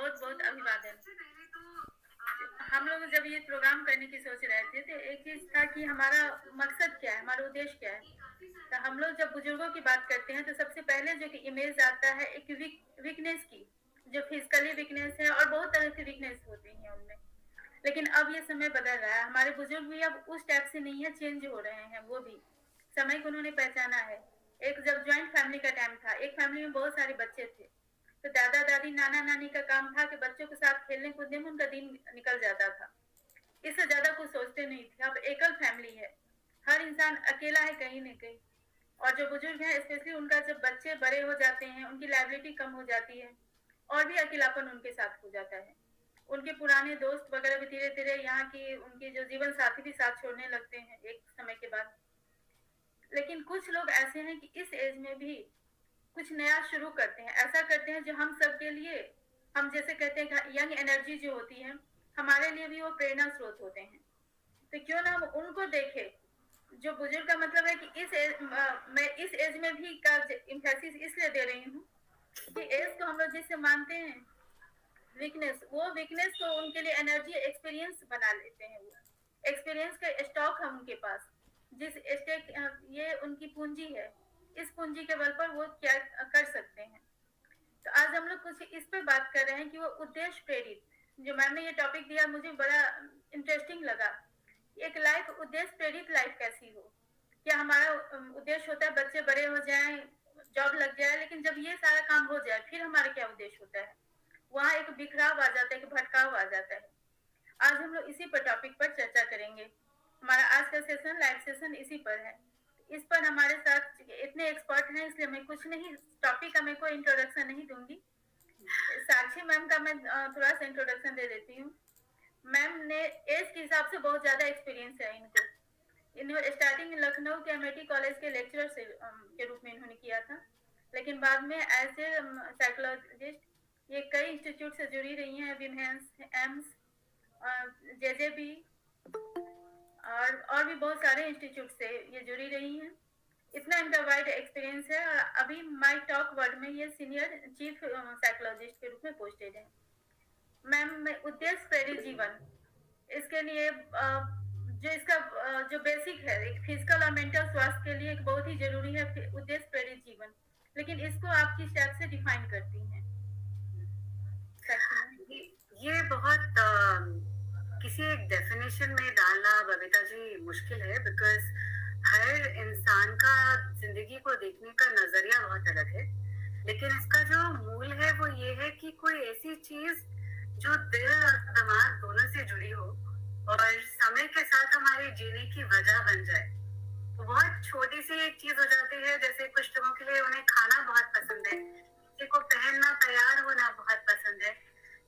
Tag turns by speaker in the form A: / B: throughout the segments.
A: बहुत बहुत अभिवादन। हम लोग जब ये प्रोग्राम करने की सोच रहे थे तो एक चीज था कि हमारा मकसद क्या है, हमारा उद्देश्य क्या है। तो हम लोग जब बुजुर्गों की बात करते हैं तो सबसे पहले जो इमेज आता है एक वीकनेस की, जो फिजिकली वीकनेस है और बहुत तरह की वीकनेस होती है उनमें। लेकिन अब ये समय बदल रहा है, हमारे बुजुर्ग भी अब उस टाइप से नहीं है, चेंज हो रहे हैं। वो भी समय को उन्होंने पहचाना है। एक जब ज्वाइंट फैमिली का टाइम था, एक फैमिली में बहुत सारे बच्चे थे, तो दादा दादी नाना नानी का काम था कि बच्चों के साथ खेलने कूदने में उनका दिन निकल जाता था। इससे ज्यादा कुछ सोचते नहीं थे। अब एकल फैमिली है, हर इंसान अकेला है कहीं न कहीं। और जो बुजुर्ग हैं स्पेशली, उनका जब बच्चे बड़े हो जाते हैं, उनकी लाइबिलिटी कम हो जाती है और भी अकेलापन उनके साथ हो जाता है। उनके पुराने दोस्त वगैरह भी धीरे धीरे यहाँ की उनके जो जीवन साथी भी साथ छोड़ने लगते हैं एक समय के बाद। लेकिन कुछ लोग ऐसे हैं कि इस एज में भी कुछ नया शुरू करते हैं, ऐसा करते हैं जो हम सबके लिए, हम जैसे कहते हैं यंग एनर्जी जो होती है, हमारे लिए भी वो प्रेरणा स्रोत होते हैं। तो क्यों ना हम उनको देखें। जो बुजुर्ग का मतलब है कि मैं इस एज में भी का इम्फेसिस इसलिए दे रही हूँ कि एज को हम लोग जिससे मानते हैं वीकनेस, वो वीकनेस को उनके लिए एनर्जी एक्सपीरियंस बना लेते हैं। वो एक्सपीरियंस का स्टॉक है उनके पास, जिस स्टेक ये उनकी पूंजी है। इस पूंजी के बल पर वो क्या कर सकते हैं। तो आज हम लोग कुछ इस पे बात कर रहे हैं कि वो उद्देश्य प्रेरित, जो मैम ने ये टॉपिक दिया मुझे बड़ा इंटरेस्टिंग लगा। एक लाइफ उद्देश्य प्रेरित लाइफ कैसी हो। क्या हमारा उद्देश्य होता है बच्चे बड़े हो जाएं, जॉब लग जाए, लेकिन जब ये सारा काम हो जाए फिर हमारा क्या उद्देश्य होता है। वहाँ एक बिखराव आ जाता है, एक भटकाव आ जाता है। आज हम लोग इसी पर टॉपिक पर चर्चा करेंगे। हमारा आज का सेशन लाइव सेशन इसी पर है। इस पर हमारे साथ इतने एक्सपर्ट हैं, इसलिए मैं कुछ नहीं, टॉपिक का मैं कोई इंट्रोडक्शन नहीं दूंगी। साक्षी मैम का मैं थोड़ा सा इंट्रोडक्शन दे देती हूँ। मैम ने एज के हिसाब से बहुत ज्यादा एक्सपीरियंस है इनको। इन्होंने स्टार्टिंग लखनऊ के एमआईटी कॉलेज के लेक्चरर के रूप में इन्होंने किया था, लेकिन बाद में एज ए साइकोलॉजिस्ट ये कई इंस्टीट्यूट से जुड़ी रही हैं, विमेंस, एम्स, जेजेबी और भी बहुत सारे इंस्टीट्यूट से ये जुड़ी रही हैं। इतना इनका वाइड एक्सपीरियंस है और अभी माई टॉक वर्ड में ये सीनियर चीफ साइकोलॉजिस्ट के रूप में पोस्टेड है। मैम उद्देश्य प्रेरित जीवन, इसके लिए जो इसका जो बेसिक है, एक फिजिकल और मेंटल स्वास्थ्य के लिए एक बहुत ही जरूरी है उद्देश्य प्रेरित जीवन। लेकिन इसको आप किस टाइप से डिफाइन करती हैं?
B: ये बहुत किसी एक डेफिनेशन में डालना बबीता जी मुश्किल है, बिकॉज हर इंसान का जिंदगी को देखने का नजरिया बहुत अलग है। लेकिन इसका जो मूल है वो ये है कि कोई ऐसी चीज जो दिल और दिमाग दोनों से जुड़ी हो और समय के साथ हमारे जीने की वजह बन जाए। तो बहुत छोटी सी एक चीज हो जाती है, जैसे कुछ लोगों के लिए उन्हें खाना बहुत पसंद है, किसी को पहनना तैयार होना बहुत पसंद है,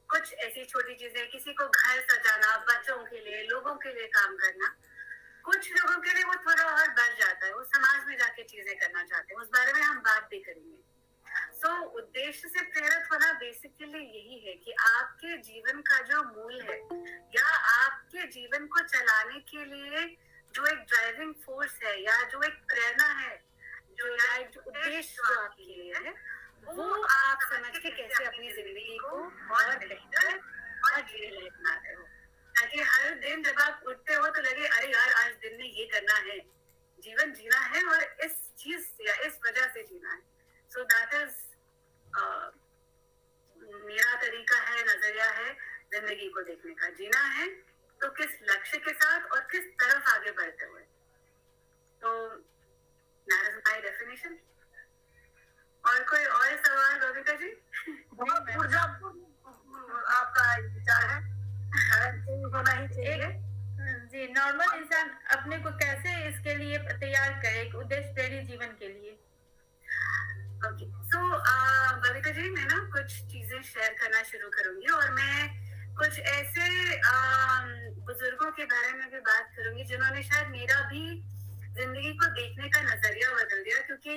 B: कुछ ऐसी छोटी चीजें, किसी को घर सजाना, बच्चों के लिए, लोगों के लिए काम करना। कुछ लोगों के लिए वो थोड़ा और बढ़ जाता है, वो समाज में जाके चीजें करना चाहते हैं, उस बारे में हम बात भी करेंगे। उद्देश्य से प्रेरित होना बेसिकली यही है कि आपके जीवन का जो मूल है या आपके जीवन को चलाने के लिए जो एक ड्राइविंग फोर्स है या जो एक प्रेरणा है, जो या एक उद्देश्य जो आपके लिए है, वो आप समझ के कैसे अपनी जिंदगी को और बेहतर और जीने लायक बनाते हो, ताकि हर दिन जब आप उठते हो तो लगे अरे यार आज दिन में ये करना है, जीवन जीना है और इस चीज या इस वजह से जीना है। सो दैट इज मेरा तरीका है, नजरिया है जिंदगी को देखने का। जीना है तो किस लक्ष्य के साथ और किस तरफ आगे बढ़ते हुए। तो दैट इज माय डेफिनेशन। और कोई और सवाल बबीता जी?
A: बहुत ऊर्जापूर्ण आपका विचार है, होना ही चाहिए। जी, नॉर्मल इंसान अपने को कैसे इसके लिए तैयार करे उद्देश्य प्रेरित जीवन के लिए?
B: ओके, सो बबीता जी मैं ना कुछ चीजें शेयर करना शुरू करूंगी और मैं कुछ ऐसे बुजुर्गों के बारे में भी बात करूंगी जिन्होंने शायद मेरा भी जिंदगी को देखने का नजरिया बदल दिया। क्योंकि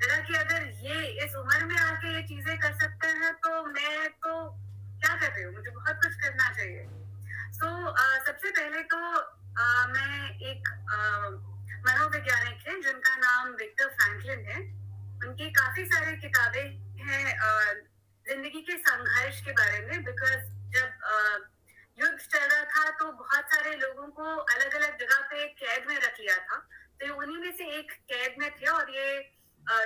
B: जरा कि अगर ये इस उम्र में आके ये चीजें कर सकते हैं तो मैं तो क्या कर रही हूँ, मुझे बहुत कुछ करना चाहिए। सबसे पहले तो मैं एक मनोवैज्ञानिक है जिनका नाम विक्टर फ्रैंकलिन है। उनकी काफी सारी किताबें हैं जिंदगी के संघर्ष के बारे में, बिकॉज जब युद्ध चल रहा था तो बहुत सारे लोगों को अलग अलग जगह पे कैद में रख लिया था। तो उन्हीं में से एक कैद में थे और ये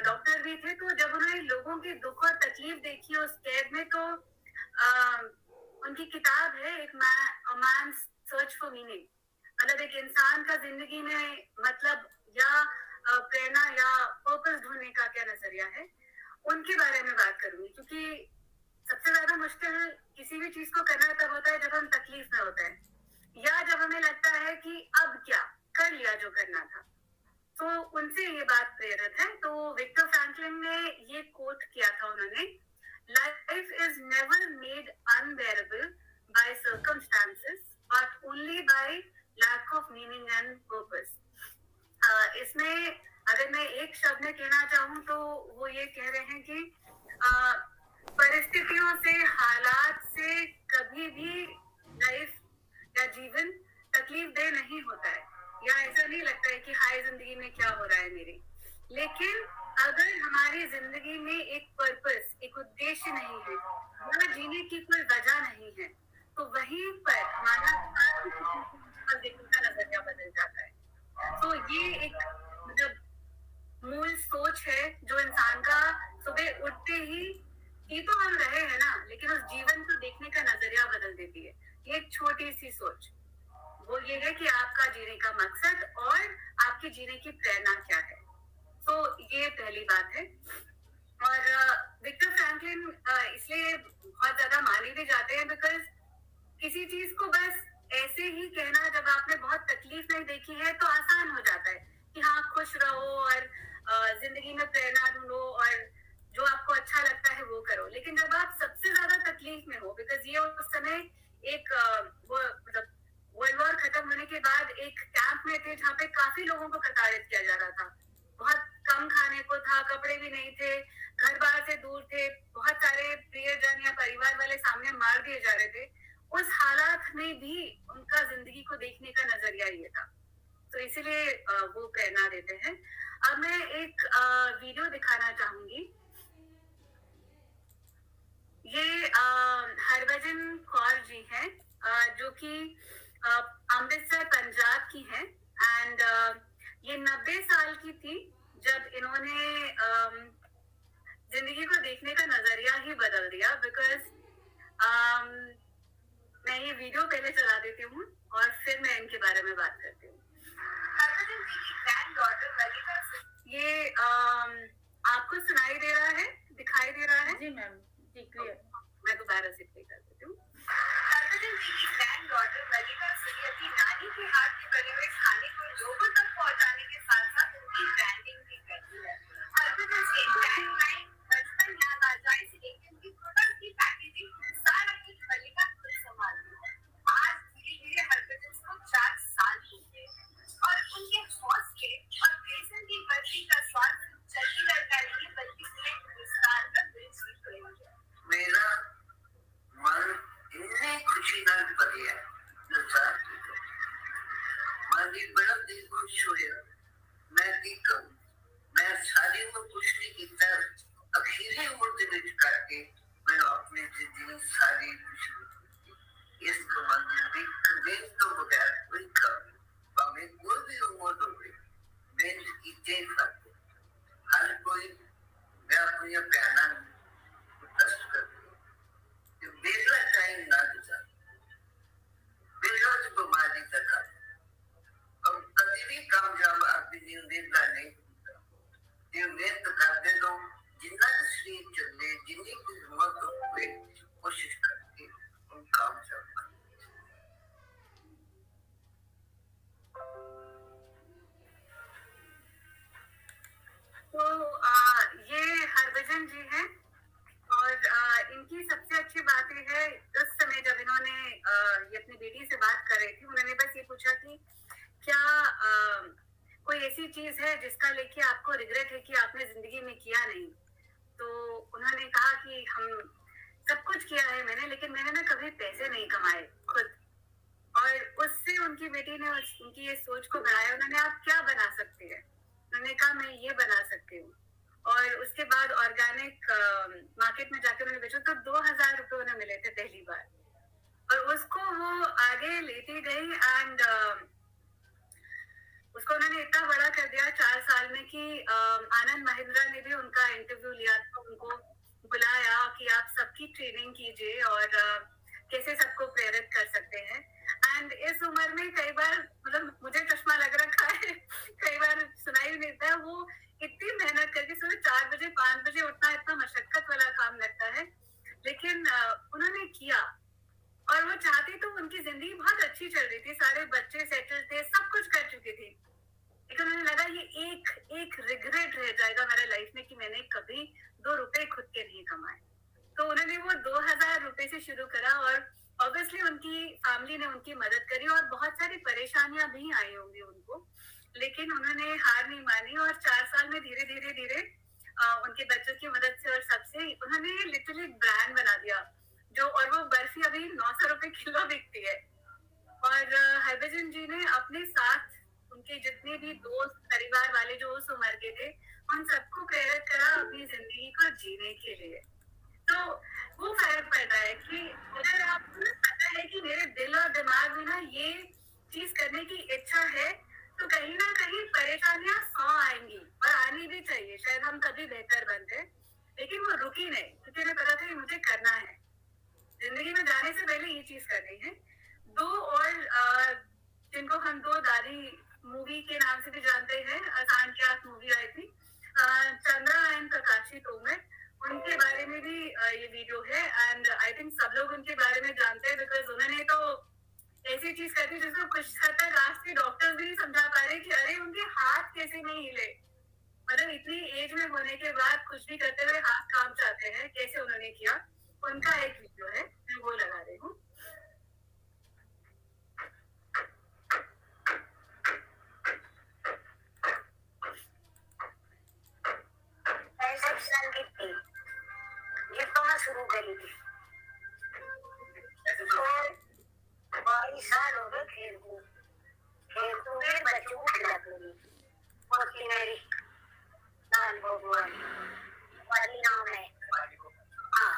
B: डॉक्टर भी थे। तो जब उन्होंने लोगों की दुख और तकलीफ देखी उस कैद में, तो उनकी किताब है एक मैन सर्च फॉर मीनिंग, मतलब एक इंसान का जिंदगी में मतलब या प्रेरणा या पर्पस ढूंढने का क्या नजरिया है, उनके बारे में बात करूंगी। क्योंकि सबसे ज्यादा मुश्किल किसी भी चीज को करना तब होता है जब हम तकलीफ में होते हैं या जब हमें लगता है कि अब क्या कर लिया जो करना था। तो उनसे ये बात प्रेरित है। तो विक्टर फ्रैंकलिन ने ये कोट किया था उन्होंने, life is never made unbearable by circumstances but only by lack of meaning and purpose. इसमें अगर मैं एक शब्द में कहना चाहूँ तो वो ये कह रहे हैं कि परिस्थितियों से, हालात से कभी भी लाइफ या जीवन तकलीफ दे नहीं होता है, या ऐसा नहीं लगता है कि हाय जिंदगी में क्या हो रहा है मेरी। लेकिन अगर हमारी जिंदगी में एक पर्पस, एक उद्देश्य नहीं है, या जीने की कोई वजह नहीं है, तो वहीं पर हमारा देखने का नजरिया बदल जाता है। तो ये एक मतलब मूल सोच है जो इंसान का सुबह उठते ही तो हम रहे हैं ना, लेकिन उस जीवन को देखने का नजरिया बदल देती है। ये एक छोटी सी सोच, वो ये है कि आपका जीने का मकसद और आपके जीने की प्रेरणा क्या है। तो ये पहली बात है। और विक्टर फ्रैंकलिन इसलिए बहुत ज्यादा माने भी जाते हैं बिकॉज किसी चीज को बस ऐसे ही कहना जब आपने बहुत तकलीफ नहीं देखी है तो आसान हो जाता है कि हाँ खुश रहो और जिंदगी में प्रेरणा ढूंढो और जो आपको अच्छा लगता है वो करो। लेकिन जब आप सबसे ज्यादा तकलीफ में हो, बिकॉज ये उस समय एक वो मतलब वर्ल्ड वॉर खत्म होने के बाद एक कैंप में थे जहाँ पे काफी लोगों को प्रताड़ित किया जा रहा था, बहुत कम खाने को था, कपड़े भी नहीं थे, घर बार से दूर थे, बहुत सारे प्रियजन या परिवार वाले सामने मार दिए जा रहे थे। उस हालात में भी उनका जिंदगी को देखने का नजरिया ये था। तो इसीलिए वो प्रेरणा देते हैं। अब मैं एक वीडियो दिखाना चाहूंगी। ये हरभजन कौर जी हैं जो कि अमृतसर पंजाब की हैं। एंड ये 90 साल की थी जब इन्होंने जिंदगी को देखने का नजरिया ही बदल दिया। बिकॉज मैं ये वीडियो पहले चला देती हूँ और फिर मैं इनके बारे में बात करती हूँ। हरभजन जी की ग्रैंडडॉटर ललिता सिंह, ये आपको सुनाई दे रहा है, दिखाई दे रहा है?
A: जी मैम, जी क्लियर।
B: मैं दोबारा से प्ले कर देती हूँ। हरभजन जी की ग्रैंडडॉटर ललिता सिंह अपनी नानी के हाथ के बने हुए खाने को लोगों तक पहुंचाने के साथ साथ उनकी ब्रांडिंग भी करती है। हरभजन के ब्रांड बचपन याद आ जाए से लेकर उनकी प्रोडक्ट की पैकेजिंग सारा कुछ ललिता खुद संभालती है। आज धीरे धीरे हरभजन को 4 साल हो गए और उनके हौसले और बेसन की बर्फी का स्वाद चंडीगढ़ का नहीं बल्कि पूरे हिंदुस्तान का दिल जीत गया है। मेरा मन इतनी खुशी ਨਾਲ ਭਰਿਆ मन भी बड़ा दिल खुश होया। मैं की कहूँ, मैं सारी को कुछ नहीं किया, अखीरी उम्र ਦੇ ਵਿੱਚ ਕਰਕੇ मैं अपनी जिंदगी सारी खुशी इस कमांड ਦੀ ਕਦੇ ਤੋਂ ਬਗੈਰ कोई काम भावे कोई भी उम्र होवे बेंच की सकते हर कोई मैं अपनी प्याना ट्रस्ट करती हूँ। बेला टाइम ना गुजार बेरोज बीमारी तक और कभी भी कामयाब आदमी नहीं देखा नहीं ये मेहनत करते लोग जितना शरीर चले जितनी की हिम्मत हुए कोशिश करके उन कामयाब तो ये हरभजन जी हैं और इनकी सबसे अच्छी बात ये है उस समय जब इन्होंने ये अपनी बेटी से बात कर रही थी, उन्होंने बस ये पूछा कि क्या कोई ऐसी चीज है जिसका लेके आपको रिग्रेट है कि आपने जिंदगी में किया नहीं। तो उन्होंने कहा कि हम सब कुछ किया है मैंने, लेकिन मैंने ना कभी पैसे नहीं कमाए खुद। और उससे उनकी बेटी ने उनकी ये सोच को बढ़ाया। उन्होंने आप क्या बना सकते हैं, उन्होंने कहा मैं ये बना सकती हूँ। और उसके बाद ऑर्गेनिक मार्केट में जाकर उन्होंने बेचा तो 2,000 रुपए उन्हें मिले थे पहली बार। और उसको वो आगे लेती गई एंड उसको उन्होंने इतना बड़ा कर दिया 4 साल में कि आनंद महिंद्रा ने भी उनका इंटरव्यू लिया था, उनको बुलाया कि आप सबकी ट्रेनिंग कीजिए और कैसे सबको प्रेरित कर सकते हैं। एंड इस उम्र में कई बार मतलब मुझे चश्मा लग रखा है कई बार सुनाई नहीं देता है, वो इतनी मेहनत करके सुबह 4 बजे 5 बजे उठना इतना मशक्कत वाला काम लगता है, लेकिन उन्होंने किया और वो चाहती तो उनकी जिंदगी बहुत अच्छी चल रही थी, सारे बच्चे सेटल थे, सब कुछ कर चुकी थी, लेकिन उन्हें लगा ये एक रिग्रेट रह जाएगा मेरे लाइफ में कि मैंने कभी 2 रुपए खुद के नहीं कमाए। तो उन्होंने वो 2,000 रुपए से शुरू करा और ऑब्वियसली उनकी फैमिली ने उनकी मदद करी और बहुत सारी परेशानियां भी आई होंगी उनको, लेकिन उन्होंने हार नहीं मानी और 4 साल में धीरे धीरे धीरे उनके बच्चों की मदद से और सबसे उन्होंने लिटरली ब्रांड बना दिया जो, और वो बर्फी अभी 900 रुपए किलो बिकती है। और हरभजन जी ने अपने साथ उनके जितने भी दोस्त परिवार वाले जो उस उम्र के थे उन सबको प्रेरित करा अपनी जिंदगी को जीने के लिए। तो वो फर्क पड़ता है कि अगर आपको पता है कि मेरे दिल और दिमाग में ना ये चीज करने की इच्छा है तो कहीं ना कहीं परेशानियां 100 आएंगी और आनी भी चाहिए, शायद हम कभी बेहतर बनते, लेकिन वो रुकी नहीं क्योंकि उन्हें पता था कि मुझे करना है, जिंदगी में जाने से पहले ये चीज करनी है। दो और जिनको हम दो दादी मूवी के नाम से भी जानते हैं, आसान की आंख मूवी आई थी, चंद्रा एंड प्रकाशी तोमर, उनके बारे में भी ये वीडियो है एंड आई थिंक सब लोग उनके बारे में जानते हैं बिकॉज उन्होंने तो ऐसी चीज कर दी जिसको कुछ हद तक आज के डॉक्टर्स भी नहीं समझा पा रहे कि अरे उनके हाथ कैसे नहीं हिले, मतलब इतनी एज में होने के बाद कुछ भी करते हुए हाथ काम चाहते हैं, कैसे उन्होंने किया, उनका एक वीडियो है, मैं वो लगा रही हूँ। शुरू करी थी तो 22 साल हो गए खेलते हुए बच्चों को खिलाती रही, पोती मेरी दान भगवान वाली नाम है, हाँ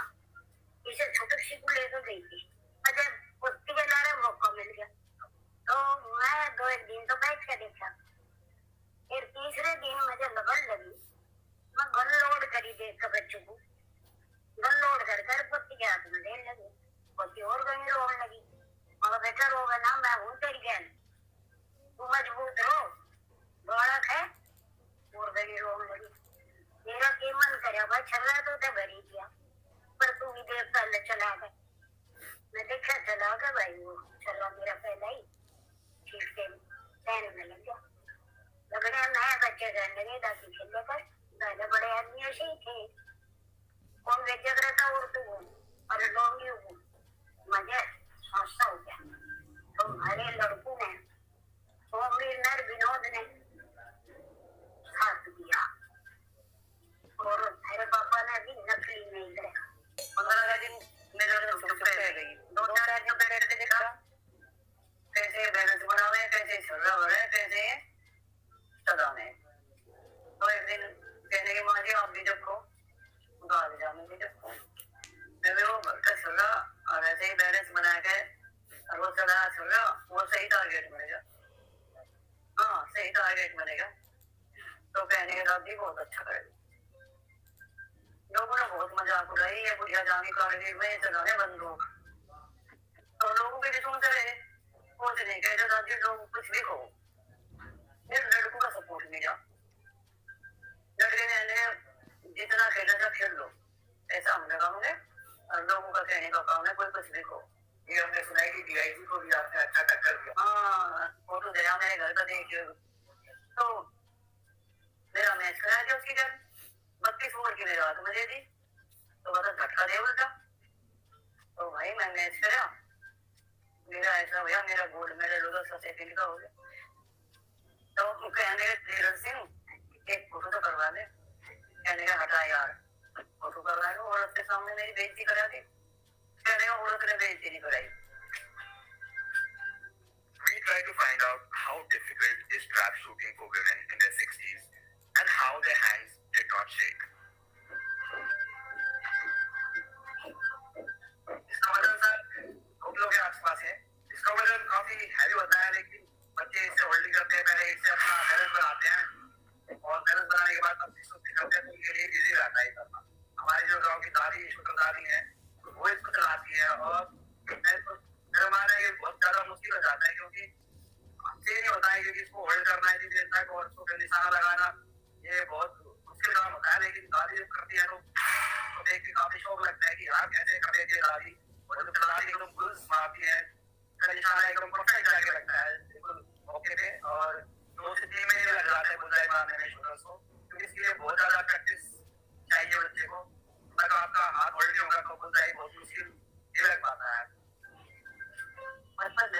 B: इसे छोटे शिकू लेकर गई थी और जब पोती के लारे मौका मिल गया तो मैं 2 दिन तो बैठ कर देखा, फिर तीसरे दिन मुझे लगन लगी, मैं गन लोड करी देख कर बच्चों को गन लोड कर पोती के हाथ में देने लगी, पोती और गन लोड लगी, मगर बेटा रोगा ना, मैं हूँ तेरी बहन, तू मजबूत रहो, बालक है और गनी रोने लगी, मेरा के मन करे भाई छल्ला तो ते भरी दिया पर तू भी देख कर चला गया, मैं देखा चला गया भाई, वो छल्ला मेरा पहला ही ठीक से पहन में लग गया, लगने नए बच्चे रहने लगे दादी खेलने पर, पहले बड़े आदमी ऐसे ही थे, कौन बेचक रहता और तू और डोंगी हूँ, मुझे हादसा हो गया, तुम्हारे लड़कों ने नर विनोद ने साथ दिया और मेरे पापा ने भी नकली नहीं करे, 15 दिन मेरे रह गई, 2-4 दिन बैठ के देखा कैसे बैलेंस बनावे, कैसे चल रहा है, कैसे चलावे, तो एक दिन कहने की माँ जी आप भी देखो गाँव जाने भी देखो, मैं भी वो बढ़ता चला और ऐसे ही बैलेंस बना के वो चला वो सही टारगेट मिलेगा, हाँ सही टारगेट मिलेगा, तो कहने के बाद भी बहुत अच्छा करेगा, लोगों ने बहुत मजाक उड़ाई, ये बुढ़िया जानी कारगिल में चलाने बंदूक, तो लोगों के भी सुनते रहे, कुछ नहीं कहते दादी लोग कुछ भी कहो, फिर लड़कों का सपोर्ट मिला, लड़के ने जितना खेला था खेल लो ऐसा हम लगाओगे और लोगों का कहने का काम है कोई कुछ भी कहो, ये हमने सुनाई थी डीआईजी को भी आपने अच्छा टक्कर दिया, हाँ फोटो दे मेरे घर का देखिए, तो मेरा मैच कराया था उसकी घर 32 ओवर की मेरे हाथ में दे दी, तो बता झटका दे उल्टा, तो भाई मैं मैच कराया, मेरा ऐसा भैया मेरा गोल्ड मेडल होगा 2 का हो गया, तो कहने धीरज सिंह एक फोटो तो करवा ले, कहने का हटा यार फोटो करवा लो, औरत के सामने मेरी बेइज्जती करा दी, कहने का औरत ने बेइज्जती नहीं कराई। We try to find out how difficult is trap shooting for women in their 60s and how their hands did not shake.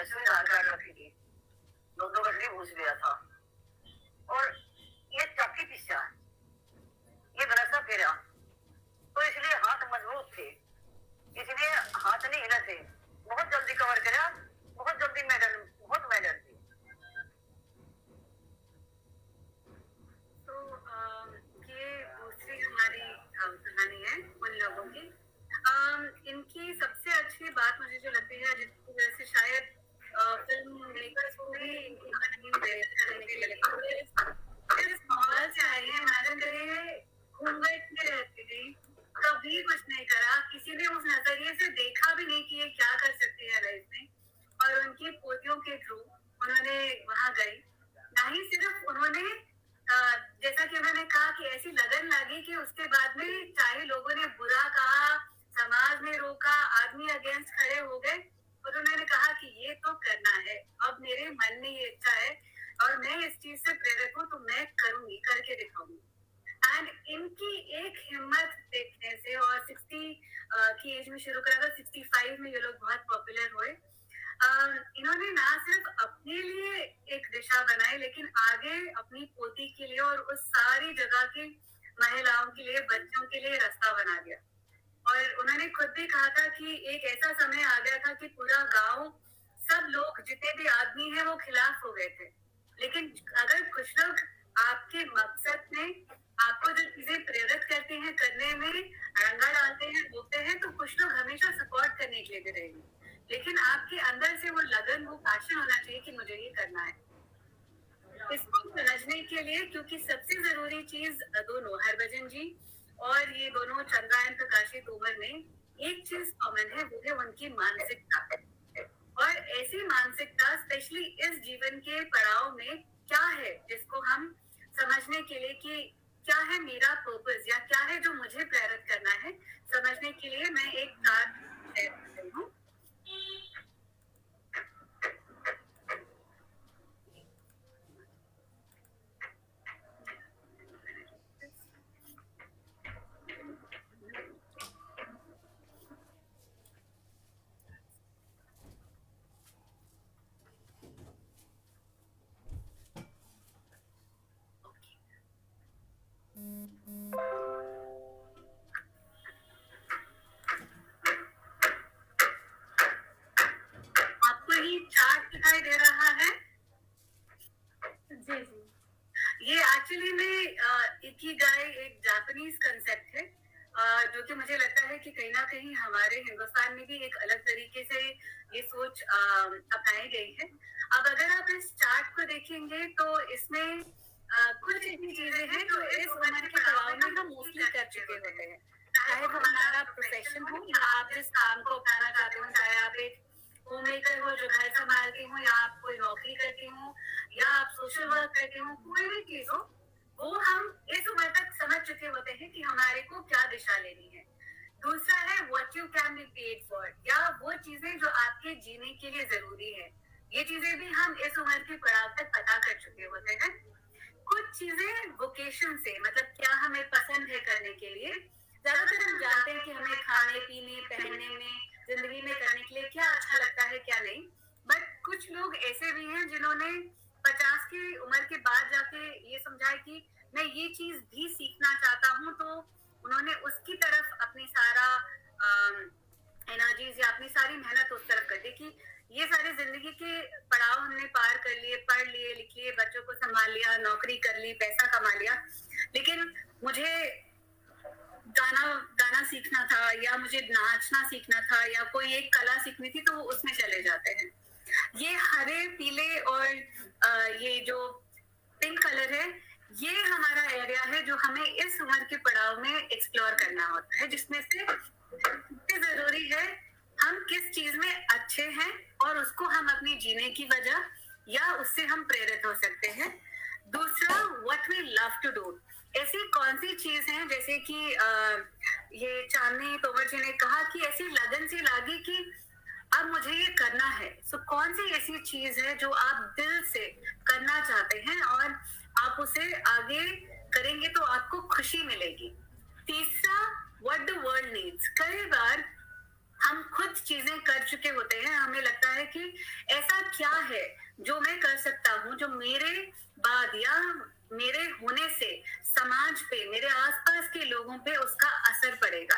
C: Lakshmi Narayan रखी थी, 2 गठरी घुस गया था और ये चौकी पिस्सा, ये बरसा फेरा, तो इसलिए हाथ मजबूत थे, इसलिए हाथ नहीं हिला थे, बहुत जल्दी कवर करा, बहुत जल्दी मेडल, बहुत मेडल थी।
B: तो ये दूसरी हमारी कहानी है उन लोगों की। इनकी सबसे अच्छी बात मुझे जो लगती है, जिसकी वजह से शायद फिल्म मेकर्स को भी इनकी कहानी करने के लिए से आई है। इमेजिन करिए, घूंघट में रहती थी, कभी कुछ नहीं करा, किसी ने उस नजरिए से देखा भी नहीं कि ये क्या कर सकती है लाइफ में, और उनकी पोतियों के थ्रू उन्होंने वहां गई। ना ही सिर्फ उन्होंने जैसा कि उन्होंने कहा कि ऐसी लगन लगी कि उसके बाद में चाहे लोगों ने बुरा कहा, समाज ने रोका, आदमी अगेंस्ट खड़े हो गए, और उन्होंने कहा कि ये तो करना है, अब मेरे मन में ये इच्छा है और मैं इस चीज से प्रेरित हूँ, तो मैं करूंगी, करके दिखाऊंगी। एंड इनकी एक हिम्मत देखने से, और 60 की एज में शुरू करा था, 65 में ये लोग बहुत पॉपुलर हुए। इन्होंने ना सिर्फ अपने लिए एक दिशा बनाई, लेकिन आगे अपनी पोती के लिए और उस सारी जगह की महिलाओं के लिए, बच्चों के लिए रास्ता बना दिया। और उन्होंने खुद भी कहा था कि एक ऐसा समय आ गया था कि पूरा गांव, सब लोग, जितने भी आदमी हैं, वो खिलाफ हो गए थे। लेकिन अगर कुछ लोग आपके मकसद में आपको जो चीजें प्रेरित करते हैं करने में, अड़ंगा डालते हैं, बोलते हैं, तो कुछ लोग हमेशा सपोर्ट करने के लिए भी रहेंगे। लेकिन आपके अंदर से वो लगन, वो पैशन होना चाहिए कि मुझे ये करना है। इसको समझने के लिए, क्योंकि सबसे जरूरी चीज दोनों, हरभजन जी और ये दोनों चंद्रायन प्रकाशी तोमर में एक चीज कॉमन है, वो है उनकी मानसिकता। और ऐसी मानसिकता स्पेशली इस जीवन के पड़ाव में क्या है, जिसको हम समझने के लिए कि क्या है मेरा पर्पस, या क्या है जो मुझे प्रेरित करना है, समझने के लिए मैं एक बात शेयर कर रही हूँ। आपको ये चार्ट दिखाई दे रहा है?
A: जी जी।
B: ये एक्चुअली में इकिगाई एक जापानीज कंसेप्ट है, जो कि मुझे लगता है कि कहीं ना कहीं हमारे हिंदुस्तान में भी एक अलग तरीके से ये सोच अपनाई गई है। अब अगर आप इस चार्ट को देखेंगे तो इसमें कुछ ऐसी चीजें हैं जो इस उम्र के पड़ाव में हम मोस्टली कर चुके होते हैं, चाहे वो हमारा प्रोफेशन हो या आप जिस काम को अपनाना चाहते हो, चाहे आप एक होम मेकर हो जो घर संभालते हो, या आप कोई नौकरी करते हो, या आप सोशल वर्क करते हो, कोई भी चीज हो, वो हम इस उम्र तक समझ चुके होते हैं कि हमारे को क्या दिशा लेनी है। दूसरा है what you can be paid for, या वो चीजें जो आपके जीने के लिए जरूरी है। ये चीजें भी हम इस उम्र के पड़ाव तक पता कर चुके होते हैं। कुछ चीजें वोकेशन से, मतलब क्या हमें पसंद है करने के लिए। ज्यादातर हम जानते हैं कि हमें खाने पीने, पहनने में, जिंदगी में करने के लिए क्या अच्छा लगता है, क्या नहीं। बट कुछ लोग ऐसे भी हैं जिन्होंने 50 की उम्र के बाद जाके ये समझा है कि मैं ये चीज भी सीखना चाहता हूँ, तो उन्होंने उसकी तरफ अपनी सारा एनर्जीज या अपनी सारी मेहनत उस तरफ कर दी कि ये सारे जिंदगी के पड़ाव हमने पार कर लिए, पढ़ लिए, लिख लिए, बच्चों को संभाल लिया, नौकरी कर ली, पैसा कमा लिया, लेकिन मुझे गाना सीखना था, या मुझे नाचना सीखना था, या कोई एक कला सीखनी थी, तो वो उसमें चले जाते हैं। ये हरे, पीले और ये जो पिंक कलर है, ये हमारा एरिया है जो हमें इस उम्र के पड़ाव में एक्सप्लोर करना होता है, जिसमें से सबसे जरूरी है हम किस चीज में अच्छे हैं और उसको हम अपनी जीने की वजह या उससे हम प्रेरित हो सकते हैं। दूसरा, what we love to do, ऐसी कौन सी चीज है, जैसे कि ये चांदनी तोमर जी ने कहा कि ऐसी लगन सी लगी कि अब मुझे ये करना है। सो कौन सी ऐसी चीज है जो आप दिल से करना चाहते हैं और आप उसे आगे करेंगे तो आपको खुशी मिलेगी। तीसरा, व्हाट द वर्ल्ड नीड्स, कई बार हम खुद चीजें कर चुके होते हैं, हमें लगता है कि ऐसा क्या है जो मैं कर सकता हूँ जो मेरे बाद या मेरे होने से समाज पे, मेरे आसपास के लोगों पे उसका असर पड़ेगा,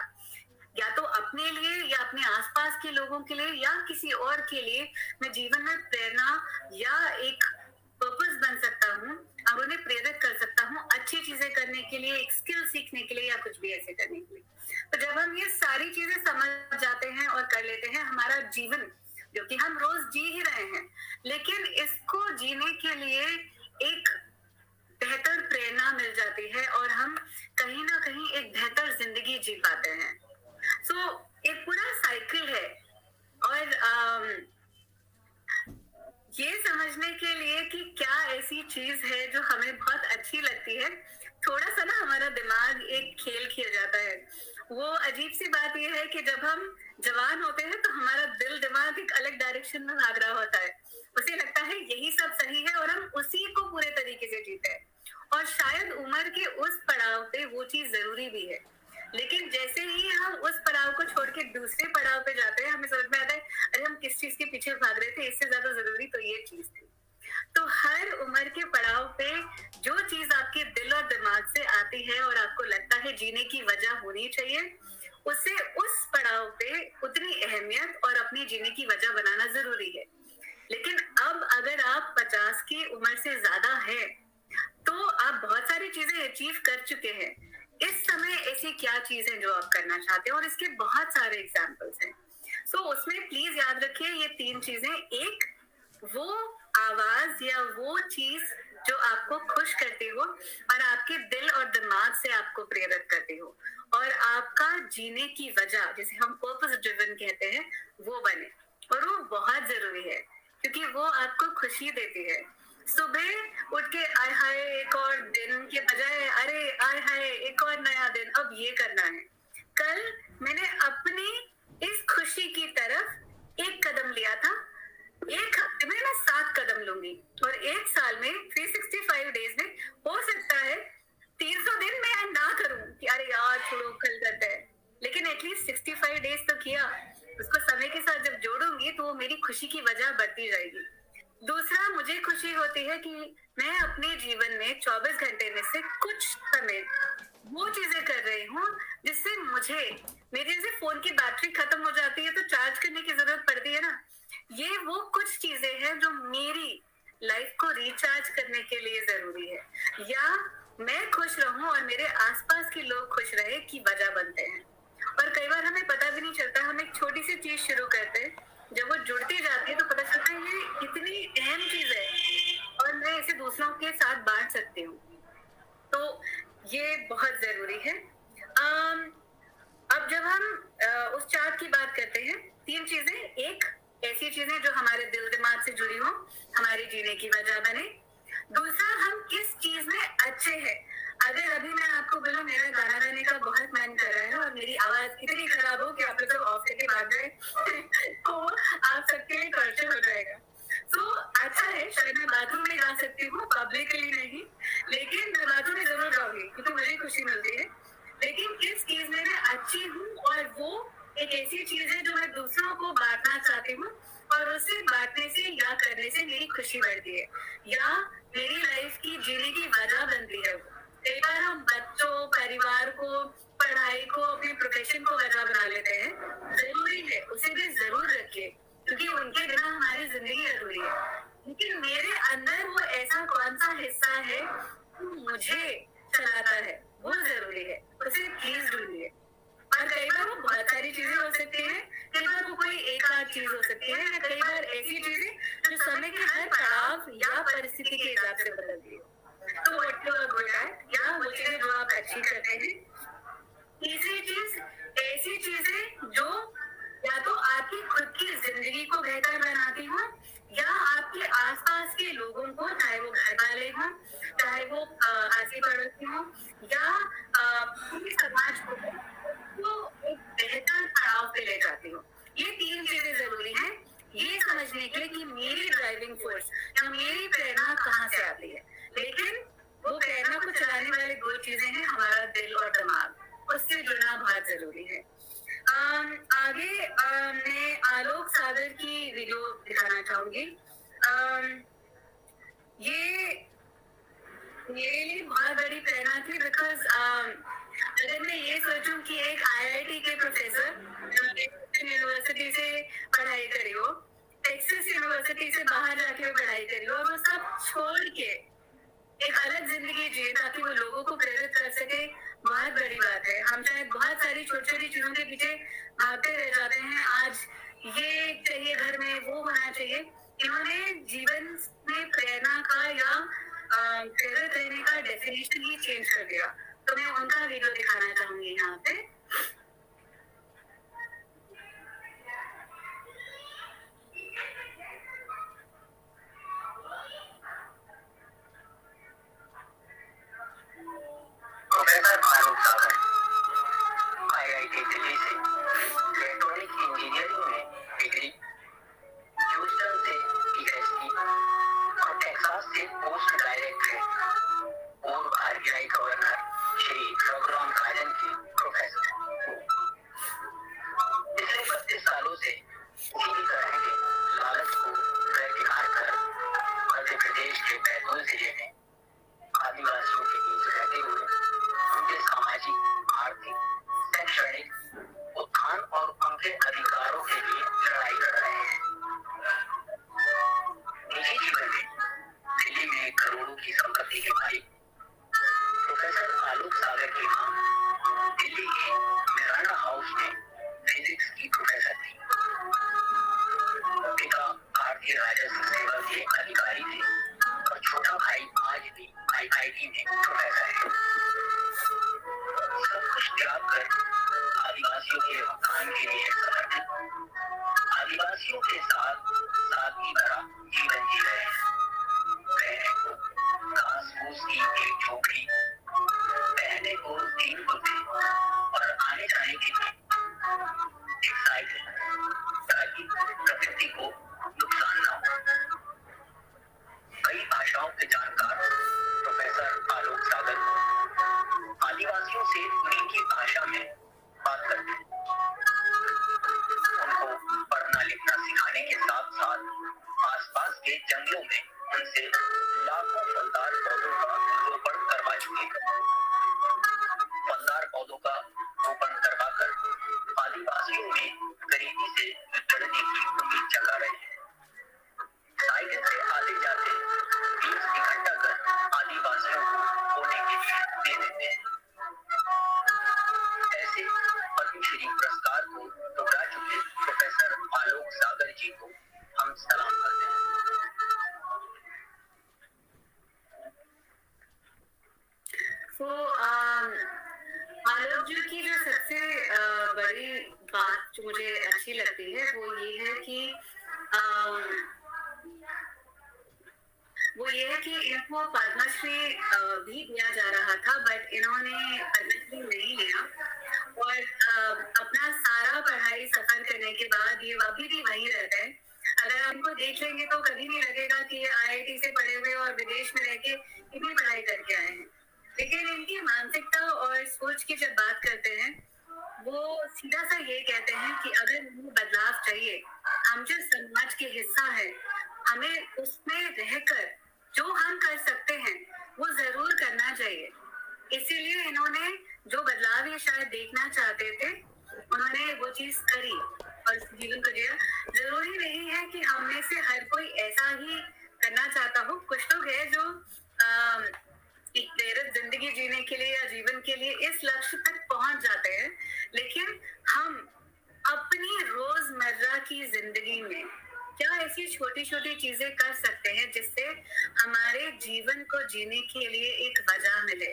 B: या तो अपने लिए या अपने आसपास के लोगों के लिए या किसी और के लिए मैं जीवन में प्रेरणा या एक पर्पस बन सकता हूँ और उन्हें प्रेरित कर सकता हूँ अच्छी चीजें करने के लिए, एक स्किल सीखने के लिए या कुछ भी ऐसे करने के लिए। तो जब हम ये सारी चीजें समझ जाते हैं और कर लेते हैं, हमारा जीवन जो कि हम रोज जी ही रहे हैं, लेकिन इसको जीने के लिए एक बेहतर प्रेरणा मिल जाती है और हम कहीं ना कहीं एक बेहतर जिंदगी जी पाते हैं। सो एक पूरा साइकिल है। और ये समझने के लिए कि क्या ऐसी चीज है जो हमें बहुत अच्छी लगती है, थोड़ा सा ना हमारा दिमाग एक खेल खेल जाता है। वो अजीब सी बात यह है कि जब हम जवान होते हैं तो हमारा दिल दिमाग एक अलग डायरेक्शन में भाग रहा होता है, उसे लगता है यही सब सही है और हम उसी को पूरे तरीके से जीते हैं। और शायद उम्र के उस पड़ाव पे वो चीज जरूरी भी है, लेकिन जैसे ही हम उस पड़ाव को छोड़ के दूसरे पड़ाव पे जाते हैं, हमें समझ में आता है अरे हम किस चीज के पीछे भाग रहे थे, इससे ज्यादा जरूरी तो ये चीज थी। तो हर उम्र के पड़ाव पे जो चीज आपके दिल और दिमाग से आती है और आपको लगता है जीने की वजह होनी चाहिए, उसे उस पड़ाव पे उतनी अहमियत और अपनी जीने की वजह बनाना जरूरी है। लेकिन अब अगर आप 50 की उम्र से ज्यादा है तो आप बहुत सारी चीजें अचीव कर चुके हैं। इस समय ऐसी क्या चीज है जो आप करना चाहते हैं, और इसके बहुत सारे एग्जाम्पल्स हैं। सो उसमें प्लीज याद रखिए ये 3 चीजें। एक, वो आवाज या वो चीज जो आपको खुश करती हो और आपके दिल और दिमाग से आपको प्रेरित करती हो और आपका जीने की वजह, जिसे हम पर्पस ड्रिवन कहते हैं, वो बने। और वो बहुत जरूरी है क्योंकि वो आपको खुशी देती है। सुबह उठ के आय हाय एक और दिन के बजाय अरे आय हाय एक और नया दिन, अब ये करना है। कल मैंने अपनी इस खुशी की तरफ एक कदम लिया था, एक हफ्ते में मैं 7 कदम लूंगी, और एक साल में 365 डेज में हो सकता है 300 दिन मैं ना करूं कि अरे यार छोड़ो कल करते हैं, लेकिन एटलीस्ट 65 डेज तो किया। उसको समय के साथ जब जोड़ूंगी तो वो मेरी खुशी की वजह बढ़ती जाएगी। दूसरा, मुझे खुशी होती है कि मैं अपने जीवन में 24 घंटे में से कुछ समय वो चीजें कर रही हूँ जिससे मुझे, मेरे जैसे फोन की बैटरी खत्म हो जाती है तो चार्ज करने की जरूरत पड़ती है ना, ये वो कुछ चीजें हैं जो मेरी लाइफ को रिचार्ज करने के लिए जरूरी है, या मैं खुश रहूं और मेरे आसपास के लोग खुश रहे की वजह बनते हैं। और कई बार हमें पता भी नहीं चलता, हम एक छोटी सी चीज शुरू करते हैं, जब वो जुड़ती जाती है तो पता चलता है ये इतनी अहम चीज है और मैं इसे दूसरों के साथ बांट सकती हूँ। तो ये बहुत जरूरी है। अब जब हम उस चार्ट की बात करते हैं, 3 चीजें, एक ऐसी चीजें जो हमारे दिल दिमाग से जुड़ी हो, हमारे जीने की वजह बने। दूसरा, हम किस चीज में अच्छे हैं। अगर अभी मैं आपको बोलूं मेरा गाना गाने का बहुत मन कर रहा है और मेरी आवाज इतनी खराब हो कि आप लोग जब ऑफ करके भाग गए तो आप सबके लिए टॉर्चर हो जाएगा। तो अच्छा है, शायद मैं बाथरूम में गा सकती हूँ, पब्लिकली नहीं, लेकिन मैं बाथरूम में जरूर गाऊंगी क्योंकि मुझे खुशी मिलती है। लेकिन किस चीज में मैं अच्छी हूँ, और वो एक ऐसी चीज है जो मैं दूसरों को बांटना चाहती हूँ और उसे बांटने से या करने से मेरी खुशी बढ़ती है या मेरी लाइफ की जीने की वजह बनती है। कई बार हम बच्चों, परिवार को, पढ़ाई को, अपने प्रोफेशन को वजह बना लेते हैं। जरूरी है, उसे भी जरूर रखिए क्योंकि उनके बिना हमारी जिंदगी अधूरी है। लेकिन मेरे अंदर वो ऐसा कौन सा हिस्सा है जो मुझे चलाता है, वो जरूरी है, उसे प्लीज ढूंढिए। और कई बार वो बहुत सारी चीजें हो सकती हैं, कई बार वो कोई एक आध चीज हो सकती है, या कई बार ऐसी चीजें जो समय के हर पड़ाव या परिस्थिति के हिसाब से बदलती है। तो what you are good at, या वो चीजें जो आप अच्छी करते हैं। तीसरी चीज, ऐसी चीजें जो या तो आपकी खुद की जिंदगी को बेहतर बनाती हो या आपके आसपास के लोगों को, चाहे वो घर वाले हों, चाहे वो आसी पड़ोसी हों या पूरे समाज को, वो एक बेहतर पड़ाव पे ले जाती हो। ये 3 चीजें जरूरी हैं ये समझने के लिए कि मेरी ड्राइविंग फोर्स या मेरी प्रेरणा कहाँ से आती है। लेकिन वो प्रेरणा को चलाने वाली 2 चीजें हैं, हमारा दिल और दिमाग, उससे जुड़ना बहुत जरूरी है। आगे मैं आलोक सागर की वीडियो दिखाना चाहूंगी। ये मेरे लिए बहुत बड़ी प्रेरणा थी बिकॉज अगर मैं ये सोचूं कि एक आईआईटी के प्रोफेसर यूनिवर्सिटी से पढ़ाई करी हो, टेक्सास यूनिवर्सिटी से बाहर जाके पढ़ाई करी हो और वो सब छोड़ के एक अलग जिंदगी जिए ताकि वो लोगों को प्रेरित कर सके, बहुत बड़ी बात है। हम शायद बहुत सारी छोटी छोटी चीजों के पीछे भागते रह जाते हैं। आज ये चाहिए घर में, वो होना चाहिए। इन्होंने जीवन में प्रेरणा का या प्रेरित रहने का डेफिनेशन ही चेंज कर दिया। तो मैं उनका वीडियो दिखाना चाहूंगी यहाँ पे।
C: प्रोफेसर आलोक सागर आईआईटी दिल्ली से इलेक्ट्रॉनिक इंजीनियरिंग में डिग्री, ह्यूस्टन से पीएचडी और टेक्सास से पोस्ट डायरेक्टरेट, पूर्व आरबीआई गवर्नर श्री रघुराम राजन के प्रोफेसर। पिछले 32 सालों से इसी तरह के लालच को दरकिनार कर मध्य प्रदेश के बैतूल जिले में आदिवासियों के बीच रहते हुए उनके सामाजिक, आर्थिक, शैक्षणिक उत्थान और उनके अधिकारों के लिए लड़ाई लड़ रहे हैं। निजी जीवन में दिल्ली में करोड़ों की संपत्ति के मालिक प्रोफेसर आलोक सागर की मां दिल्ली के मिरांडा हाउस में फिजिक्स की प्रोफेसर थी। पिता भारतीय राजस्व सेवा के अधिकारी थे और छोटा भाई आज भी आईआईटी में प्रोफेसर है। सब कुछ त्याग कर आदिवासियों के उत्थान के लिए समर्पित, आदिवासियों के साथ सादगी भरा जीवन जी रहे हैं। रहने को घास फूस की एक झोपड़ी, पहनने को 3 कुर्ते और आने जाने के लिए एक साइकिल, ताकि प्रकृति को नुकसान न हो। कई भाषाओं के जानकार प्रोफेसर आलोक सागर आदिवासियों से उन्हीं की भाषा में बात करते हैं। उनको पढ़ना लिखना सिखाने के साथ साथ आसपास के जंगलों में उनसे लाखों फलदार पौधों का रोपण करवा चुके हैं। फलदार पौधों का रोपण करवाकर आदिवासियों में गरीबी से लड़ने की उम्मीद जगा रहे हैं। साइकिल से आते जाते बीज इकट्ठा कर आदिवासियों को बोने के लिए दे देते हैं। ऐसे पद्मश्री पुरस्कार को ठुकरा चुके प्रोफेसर आलोक सागर जी को हम सलाम करते हैं।
B: तो आलोक जी की जो सबसे बड़ी बात जो मुझे अच्छी लगती है वो ये है कि इनको पद्मश्री भी दिया जा रहा था, बट इन्होंने पद्मश्री नहीं लिया और अपना सारा पढ़ाई सफर करने के बाद ये अभी भी वहीं रहते हैं। अगर आप इनको देख लेंगे तो कभी नहीं लगेगा कि ये आईआईटी से पढ़े हुए और विदेश में रह के इतनी पढ़ाई करके आए हैं। लेकिन इनकी मानसिकता और सोच की जब बात करते हैं, वो सीधा सा ये कहते हैं कि अगर हमें बदलाव चाहिए, हम जो समाज के हिस्सा है, हमें उसमें रहकर जो हम कर सकते हैं वो जरूर करना चाहिए। इसीलिए इन्होंने जो बदलाव ये शायद देखना चाहते थे, उन्होंने वो चीज करी और जीवन को जिया। जरूरी नहीं है कि हम में से हर कोई ऐसा ही करना चाहता हो। कुछ लोग हैं जो एक प्रेरित जिंदगी जीने के लिए या जीवन के लिए इस लक्ष्य तक पहुंच जाते हैं, लेकिन हम अपनी रोजमर्रा की जिंदगी में क्या ऐसी छोटी छोटी चीजें कर सकते हैं जिससे हमारे जीवन को जीने के लिए एक वजह मिले।